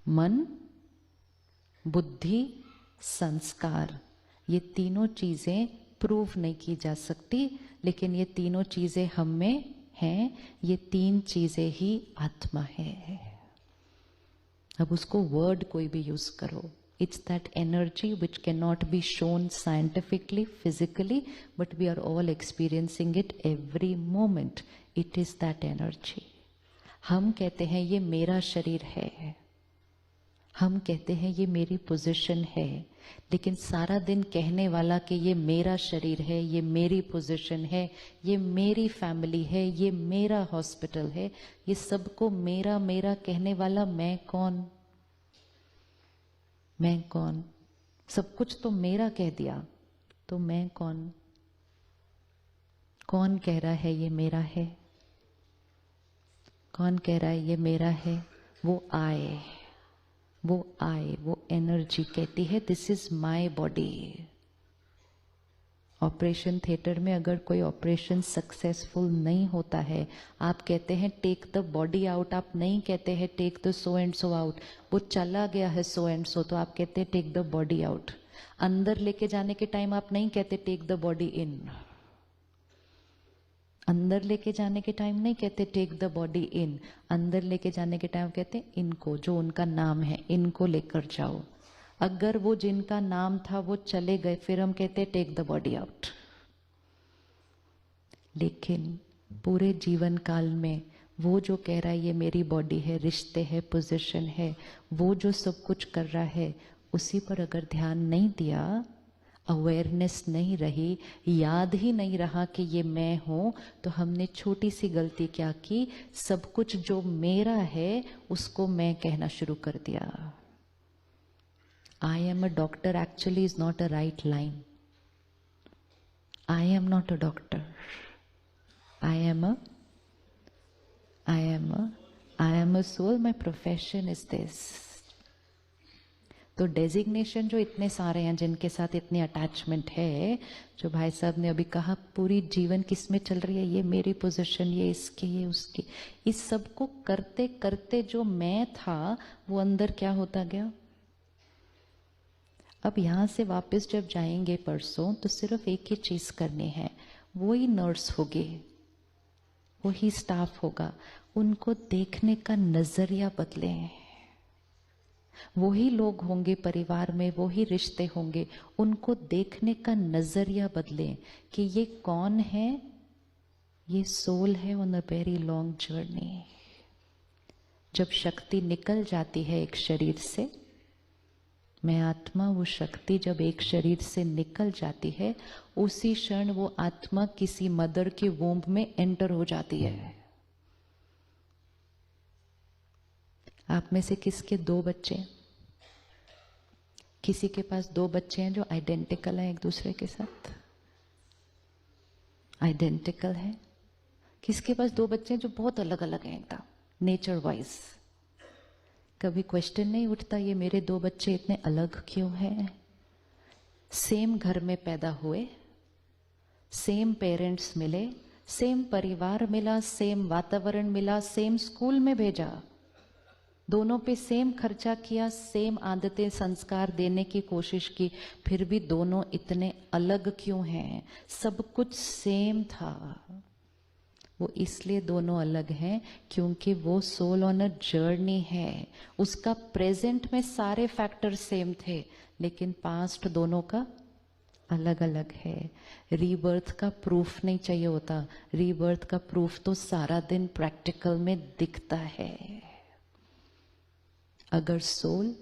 मन, बुद्धि, संस्कार, ये तीनों चीजें प्रूव नहीं की जा सकती, लेकिन ये तीनों चीजें हम में हैं। ये तीन चीजें ही आत्मा है। अब उसको वर्ड कोई भी यूज करो, it's that energy which cannot be shown scientifically, physically, but we are all experiencing it every moment. It is that energy. हम कहते हैं ये मेरा शरीर है, हम कहते हैं ये मेरी पोजीशन है, लेकिन सारा दिन कहने वाला कि ये मेरा शरीर है, ये मेरी पोजीशन है, ये मेरी फैमिली है, ये मेरा हॉस्पिटल है, ये सबको मेरा मेरा कहने वाला मैं कौन? मैं कौन? सब कुछ तो मेरा कह दिया, तो मैं कौन? कौन कह रहा है ये मेरा है? कौन कह रहा है ये मेरा है? वो आए, वो एनर्जी कहती है this is my body. Operation theatre में अगर कोई ऑपरेशन सक्सेसफुल नहीं होता है, आप कहते हैं टेक द बॉडी आउट, आप नहीं कहते हैं take the so and so out. वो चला गया है सो एंड सो, तो आप कहते हैं टेक द बॉडी आउट। अंदर लेके जाने के टाइम आप नहीं कहते टेक द बॉडी इन। अंदर लेके जाने के टाइम नहीं कहते टेक द बॉडी इन, अंदर लेके जाने के टाइम कहते इनको, जो उनका नाम है, इनको लेकर जाओ। अगर वो जिनका नाम था वो चले गए, फिर हम कहते टेक द बॉडी आउट। लेकिन पूरे जीवन काल में वो जो कह रहा है ये मेरी बॉडी है, रिश्ते है, पोजीशन है, वो जो सब कुछ कर रहा है, उसी पर अगर ध्यान नहीं दिया, अवेयरनेस नहीं रही, याद ही नहीं रहा कि ये मैं हूं, तो हमने छोटी सी गलती क्या की, सब कुछ जो मेरा है उसको मैं कहना शुरू कर दिया। I am a doctor actually is not a right line. I am not a doctor. I am a soul. My profession is this. तो डेजिग्नेशन जो इतने सारे हैं, जिनके साथ इतनी अटैचमेंट है, जो भाई साहब ने अभी कहा पूरी जीवन किस में चल रही है, ये मेरी पोजीशन, ये इसकी, ये उसकी, इस सब को करते करते जो मैं था वो अंदर क्या होता गया। अब यहां से वापस जब जाएंगे परसों, तो सिर्फ एक ही चीज करनी है, वही नर्स होगी, वही स्टाफ होगा, उनको देखने का नजरिया बदले। वही लोग होंगे परिवार में, वही रिश्ते होंगे, उनको देखने का नजरिया बदले कि ये कौन है, ये सोल है on a very long journey. जब शक्ति निकल जाती है एक शरीर से, मैं आत्मा, वो शक्ति जब एक शरीर से निकल जाती है, उसी क्षण वो आत्मा किसी मदर के वोम्ब में एंटर हो जाती है। आप में से किसके दो बच्चे? किसी के पास दो बच्चे हैं जो आइडेंटिकल हैं एक दूसरे के साथ? आइडेंटिकल है। किसके पास दो बच्चे हैं जो बहुत अलग अलग हैं एकदम नेचर वाइज? कभी क्वेश्चन नहीं उठता ये मेरे दो बच्चे इतने अलग क्यों हैं? सेम घर में पैदा हुए, सेम पेरेंट्स मिले, सेम परिवार मिला, सेम वातावरण मिला, सेम स्कूल में भेजा, दोनों पे सेम खर्चा किया, सेम आदतें संस्कार देने की कोशिश की, फिर भी दोनों इतने अलग क्यों हैं? सब कुछ सेम था। वो इसलिए दोनों अलग हैं क्योंकि वो सोल ऑन अ जर्नी है। उसका प्रेजेंट में सारे फैक्टर सेम थे, लेकिन पास्ट दोनों का अलग अलग है। रीबर्थ का प्रूफ नहीं चाहिए होता, रीबर्थ का प्रूफ तो सारा दिन प्रैक्टिकल में दिखता है। अगर soul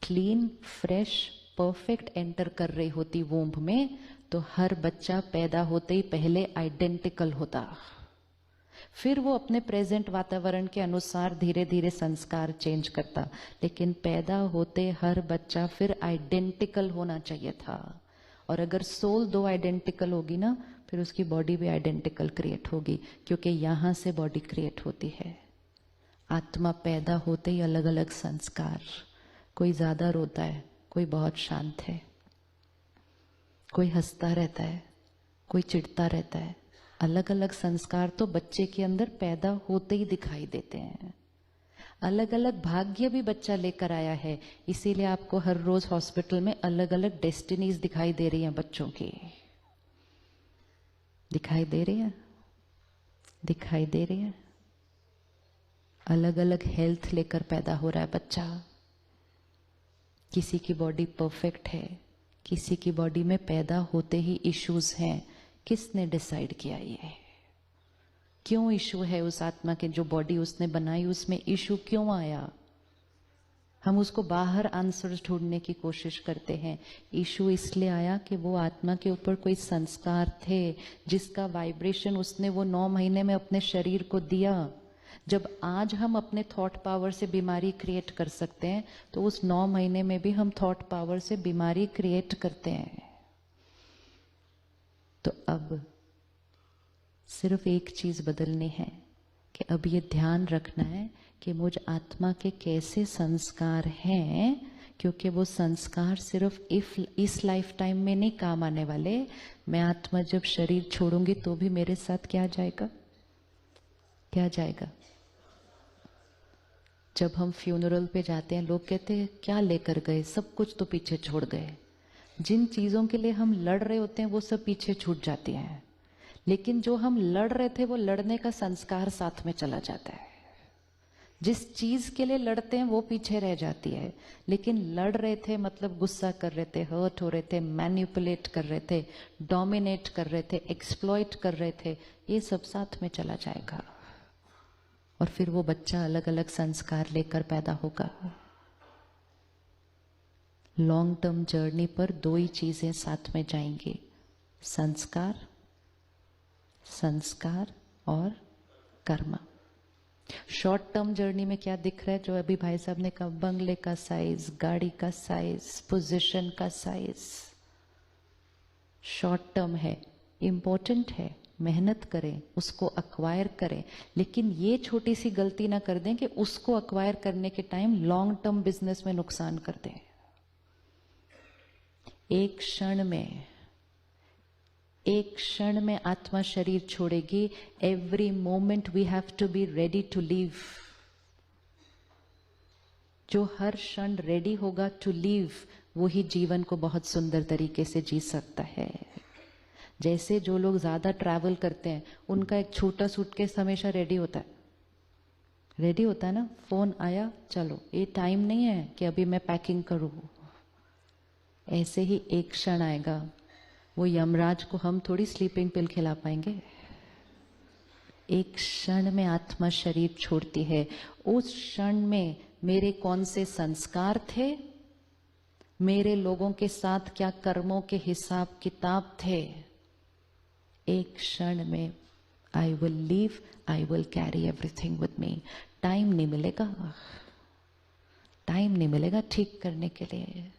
clean, fresh, perfect enter कर रही होती वोम्ब में, तो हर बच्चा पैदा होते ही पहले आइडेंटिकल होता, फिर वो अपने प्रेजेंट वातावरण के अनुसार धीरे धीरे संस्कार चेंज करता। लेकिन पैदा होते हर बच्चा फिर आइडेंटिकल होना चाहिए था। और अगर सोल दो आइडेंटिकल होगी ना, फिर उसकी बॉडी भी आइडेंटिकल क्रिएट होगी, क्योंकि यहां से बॉडी क्रिएट होती है। आत्मा पैदा होते ही अलग अलग संस्कार, कोई ज्यादा रोता है, कोई बहुत शांत है, कोई हंसता रहता है, कोई चिढ़ता रहता है। अलग अलग संस्कार तो बच्चे के अंदर पैदा होते ही दिखाई देते हैं। अलग अलग भाग्य भी बच्चा लेकर आया है, इसीलिए आपको हर रोज हॉस्पिटल में अलग अलग डेस्टिनीज दिखाई दे रही हैं बच्चों की। दिखाई दे रही है, दिखाई दे रही है। अलग अलग हेल्थ लेकर पैदा हो रहा है बच्चा। किसी की बॉडी परफेक्ट है, किसी की बॉडी में पैदा होते ही इश्यूज हैं। किसने डिसाइड किया ये? क्यों इशू है उस आत्मा के? जो बॉडी उसने बनाई उसमें इशू क्यों आया? हम उसको बाहर आंसर्स ढूंढने की कोशिश करते हैं। इशू इसलिए आया कि वो आत्मा के ऊपर कोई संस्कार थे जिसका वाइब्रेशन उसने वो 9 महीने में अपने शरीर को दिया। जब आज हम अपने थॉट पावर से बीमारी क्रिएट कर सकते हैं, तो उस 9 महीने में भी हम थॉट पावर से बीमारी क्रिएट करते हैं। तो अब सिर्फ एक चीज बदलनी है कि अब ये ध्यान रखना है कि मुझ आत्मा के कैसे संस्कार हैं, क्योंकि वो संस्कार सिर्फ इस लाइफ टाइम में नहीं काम आने वाले। मैं आत्मा जब शरीर छोड़ूंगी तो भी मेरे साथ क्या जाएगा? क्या जाएगा? जब हम फ्यूनरल पे जाते हैं, लोग कहते हैं क्या लेकर गए? सब कुछ तो पीछे छोड़ गए। जिन चीजों के लिए हम लड़ रहे होते हैं वो सब पीछे छूट जाती हैं, लेकिन जो हम लड़ रहे थे वो लड़ने का संस्कार साथ में चला जाता है। जिस चीज के लिए लड़ते हैं वो पीछे रह जाती है, लेकिन लड़ रहे थे मतलब गुस्सा कर रहे थे, हर्ट हो रहे थे, मैनिपुलेट कर रहे थे, डोमिनेट कर रहे थे, एक्सप्लॉइट कर रहे थे, ये सब साथ में चला जाएगा। और फिर वो बच्चा अलग अलग संस्कार लेकर पैदा होगा। लॉन्ग टर्म जर्नी पर 2 ही चीजें साथ में जाएंगी, संस्कार, संस्कार और कर्म। शॉर्ट टर्म जर्नी में क्या दिख रहा है? जो अभी भाई साहब ने कहा, बंगले का साइज, गाड़ी का साइज, पोजीशन का साइज, शॉर्ट टर्म है, इंपॉर्टेंट है, मेहनत करें, उसको अक्वायर करें, लेकिन ये छोटी सी गलती ना कर दें कि उसको अक्वायर करने के टाइम लॉन्ग टर्म बिजनेस में नुकसान कर दें। एक क्षण में आत्मा शरीर छोड़ेगी। Every moment we have to be ready to leave. जो हर क्षण रेडी होगा टू लीव, वो ही जीवन को बहुत सुंदर तरीके से जी सकता है। जैसे जो लोग ज्यादा ट्रैवल करते हैं, उनका एक छोटा सूटकेस हमेशा रेडी होता है। रेडी होता है ना, फोन आया, चलो, ये टाइम नहीं है कि अभी मैं पैकिंग करूं। ऐसे ही एक क्षण आएगा, वो यमराज को हम थोड़ी स्लीपिंग पिल खिला पाएंगे। एक क्षण में आत्मा शरीर छोड़ती है। उस क्षण में मेरे कौन से संस्कार थे, मेरे लोगों के साथ क्या कर्मों के हिसाब किताब थे, एक क्षण में I will leave, I will carry everything with me. Time नहीं मिलेगा, टाइम नहीं मिलेगा ठीक करने के लिए।